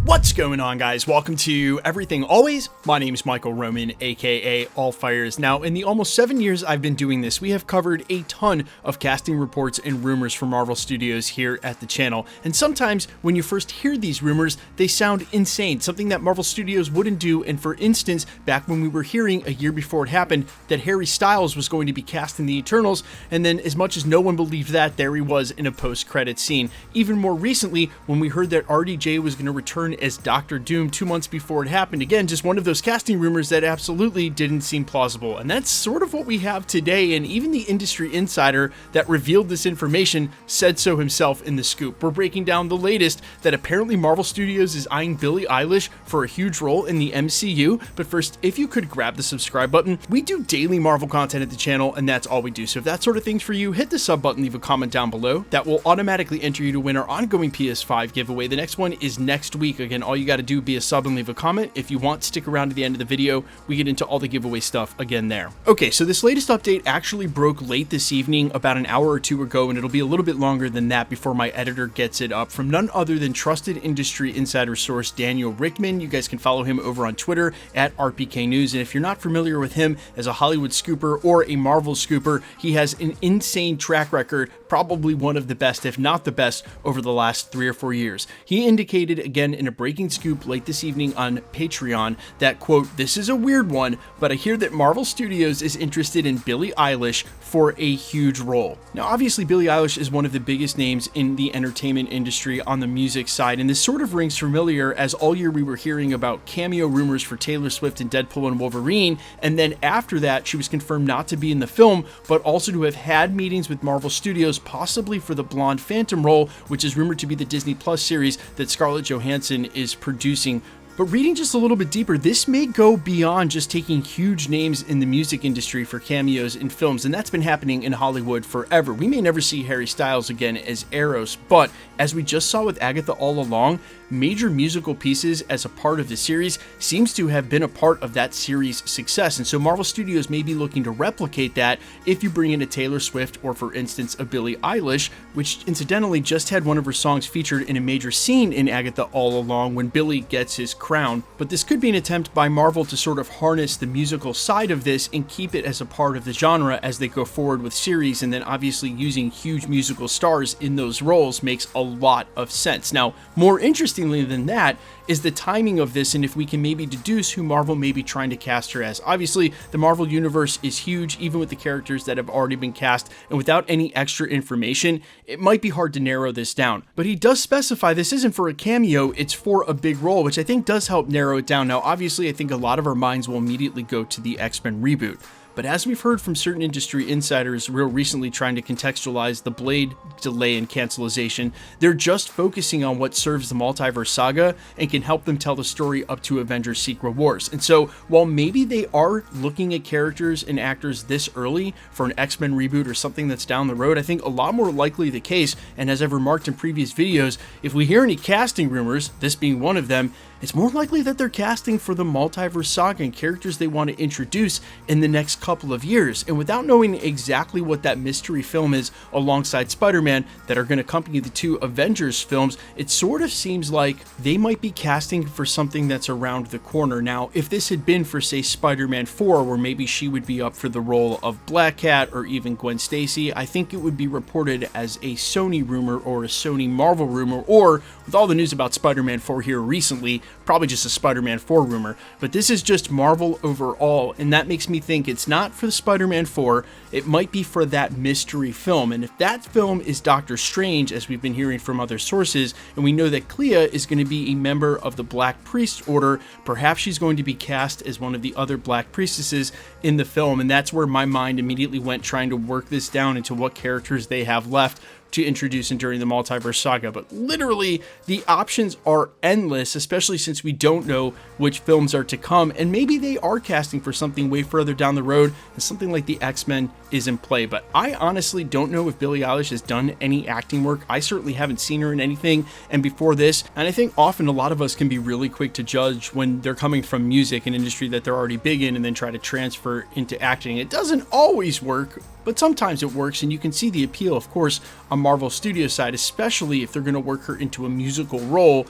What's going on, guys? Welcome to Everything Always. My name is Michael Roman, aka All Fires. Now, in the almost 7 years I've been doing this, we have covered a ton of casting reports and rumors from Marvel Studios here at the channel. And sometimes when you first hear these rumors, they sound insane, something that Marvel Studios wouldn't do. And for instance, back when we were hearing a year before it happened that Harry Styles was going to be cast in the Eternals, and then as much as no one believed that, there he was in a post-credit scene. Even more recently, when we heard that RDJ was going to return as Doctor Doom 2 months before it happened. Again, just one of those casting rumors that absolutely didn't seem plausible. And that's sort of what we have today, and even the industry insider that revealed this information said so himself in the scoop. We're breaking down the latest that apparently Marvel Studios is eyeing Billie Eilish for a huge role in the MCU. But first, if you could grab the subscribe button. We do daily Marvel content at the channel, and that's all we do. So if that sort of thing's for you, hit the sub button, leave a comment down below. That will automatically enter you to win our ongoing PS5 giveaway. The next one is next week. Again, all you got to do be a sub and leave a comment. If you want, stick around to the end of the video. We get into all the giveaway stuff again there. Okay, so this latest update actually broke late this evening, about an hour or two ago, and it'll be a little bit longer than that before my editor gets it up, from none other than trusted industry insider source Daniel Rickman. You guys can follow him over on Twitter at RPK News. And if you're not familiar with him as a Hollywood scooper or a Marvel scooper, he has an insane track record, probably one of the best, if not the best, over the last 3 or 4 years. He indicated again in a breaking scoop late this evening on Patreon that, quote, "This is a weird one, but I hear that Marvel Studios is interested in Billie Eilish for a huge role." Now, obviously, Billie Eilish is one of the biggest names in the entertainment industry on the music side, and this sort of rings familiar as all year we were hearing about cameo rumors for Taylor Swift in Deadpool and Wolverine, and then after that, she was confirmed not to be in the film, but also to have had meetings with Marvel Studios, possibly for the blonde Phantom role, which is rumored to be the Disney Plus series that Scarlet Johansson is producing. But reading just a little bit deeper, this may go beyond just taking huge names in the music industry for cameos in films, and that's been happening in Hollywood forever. We may never see Harry Styles again as Eros, but as we just saw with Agatha all along, major musical pieces as a part of the series seems to have been a part of that series' success. And so Marvel Studios may be looking to replicate that if you bring in a Taylor Swift or, for instance, a Billie Eilish, which incidentally just had one of her songs featured in a major scene in Agatha all along when Billy gets his crown. But this could be an attempt by Marvel to sort of harness the musical side of this and keep it as a part of the genre as they go forward with series, and then obviously using huge musical stars in those roles makes a lot of sense. Now, more interestingly than that is the timing of this, and if we can maybe deduce who Marvel may be trying to cast her as. Obviously, the Marvel universe is huge, even with the characters that have already been cast, and without any extra information, it might be hard to narrow this down. But he does specify this isn't for a cameo, it's for a big role, which I think does help narrow it down. Now, obviously, I think a lot of our minds will immediately go to the X-Men reboot. But as we've heard from certain industry insiders real recently trying to contextualize the Blade delay and cancellation, they're just focusing on what serves the Multiverse saga and can help them tell the story up to Avengers Secret Wars. And so while maybe they are looking at characters and actors this early for an X-Men reboot or something that's down the road, I think a lot more likely the case, and as I've remarked in previous videos, if we hear any casting rumors, this being one of them, it's more likely that they're casting for the Multiverse saga and characters they want to introduce in the next couple of years. And without knowing exactly what that mystery film is alongside Spider-Man that are going to accompany the 2 Avengers films, it sort of seems like they might be casting for something that's around the corner. Now, if this had been for, say, Spider-Man 4, where maybe she would be up for the role of Black Cat or even Gwen Stacy, I think it would be reported as a Sony rumor or a Sony Marvel rumor, or with all the news about Spider-Man 4 here recently, probably just a Spider-Man 4 rumor. But this is just Marvel overall, and that makes me think it's not for the Spider-Man 4, it might be for that mystery film. And if that film is Doctor Strange, as we've been hearing from other sources, and we know that Clea is going to be a member of the Black Priest Order, perhaps she's going to be cast as one of the other Black Priestesses in the film. And that's where my mind immediately went, trying to work this down into what characters they have left to introduce and during the Multiverse saga. But literally, the options are endless, especially since we don't know which films are to come, and maybe they are casting for something way further down the road, and something like the X-Men is in play. But I honestly don't know if Billie Eilish has done any acting work. I certainly haven't seen her in anything, and before this, and I think often a lot of us can be really quick to judge when they're coming from music, an industry that they're already big in, and then try to transfer into acting. It doesn't always work, but sometimes it works, and you can see the appeal, of course, on Marvel Studios side, especially if they're going to work her into a musical role.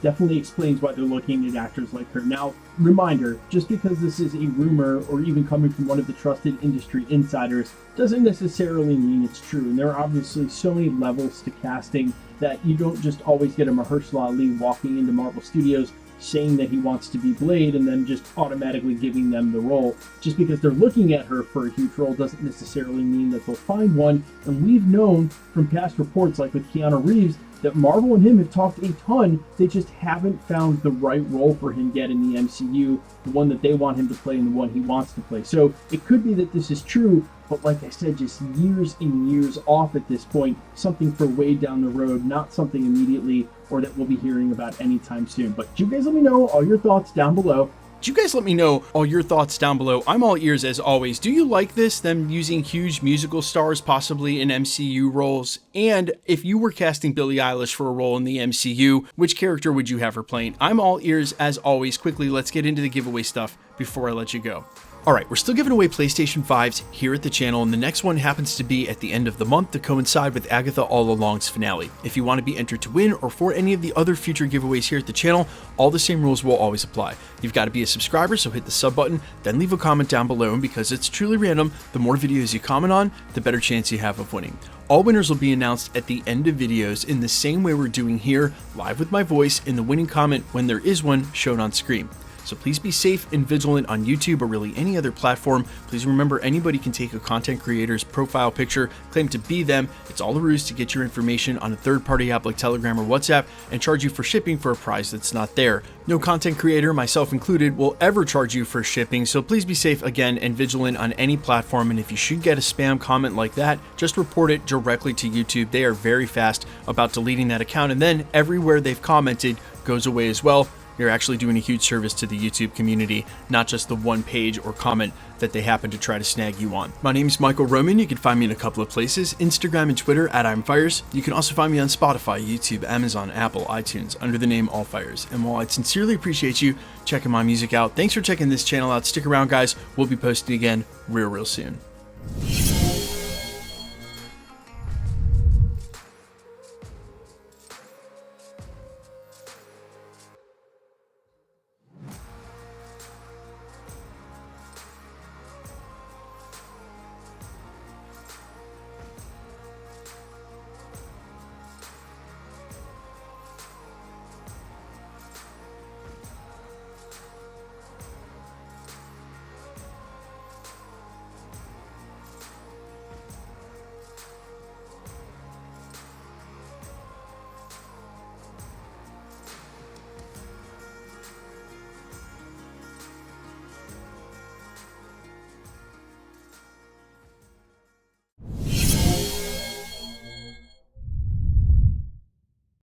definitely explains why they're looking at actors like her. Now, reminder, just because this is a rumor or even coming from one of the trusted industry insiders doesn't necessarily mean it's true. And there are obviously so many levels to casting that you don't just always get a Mahershala Ali walking into Marvel Studios saying that he wants to be Blade and then just automatically giving them the role. Just because they're looking at her for a huge role doesn't necessarily mean that they'll find one. And we've known from past reports, like with Keanu Reeves, that Marvel and him have talked a ton. They just haven't found the right role for him yet in the MCU, the one that they want him to play and the one he wants to play. So it could be that this is true, but like I said, just years and years off at this point, something for way down the road, not something immediately or that we'll be hearing about anytime soon. But you guys let me know all your thoughts down below. You guys let me know all your thoughts down below. I'm all ears as always. Do you like this, them using huge musical stars possibly in MCU roles? And if you were casting Billie Eilish for a role in the MCU, which character would you have her playing? I'm all ears as always. Quickly, let's get into the giveaway stuff before I let you go. Alright, we're still giving away PlayStation 5s here at the channel, and the next one happens to be at the end of the month to coincide with Agatha All Along's finale. If you want to be entered to win or for any of the other future giveaways here at the channel, all the same rules will always apply. You've got to be a subscriber, so hit the sub button, then leave a comment down below, and because it's truly random, the more videos you comment on, the better chance you have of winning. All winners will be announced at the end of videos in the same way we're doing here, live with my voice in the winning comment when there is one shown on screen. So please be safe and vigilant on YouTube or really any other platform. Please remember, anybody can take a content creator's profile picture, claim to be them. It's all a ruse to get your information on a third-party app like Telegram or WhatsApp and charge you for shipping for a price that's not there. No content creator, myself included, will ever charge you for shipping, so please be safe again and vigilant on any platform. And if you should get a spam comment like that, just report it directly to YouTube. They are very fast about deleting that account, and then everywhere they've commented goes away as well. You're actually doing a huge service to the YouTube community, not just the one page or comment that they happen to try to snag you on. My name is Michael Roman. You can find me in a couple of places, Instagram and Twitter at I'mFires. You can also find me on Spotify, YouTube, Amazon, Apple, iTunes, under the name AllFires. And while I'd sincerely appreciate you checking my music out, thanks for checking this channel out. Stick around, guys. We'll be posting again real soon.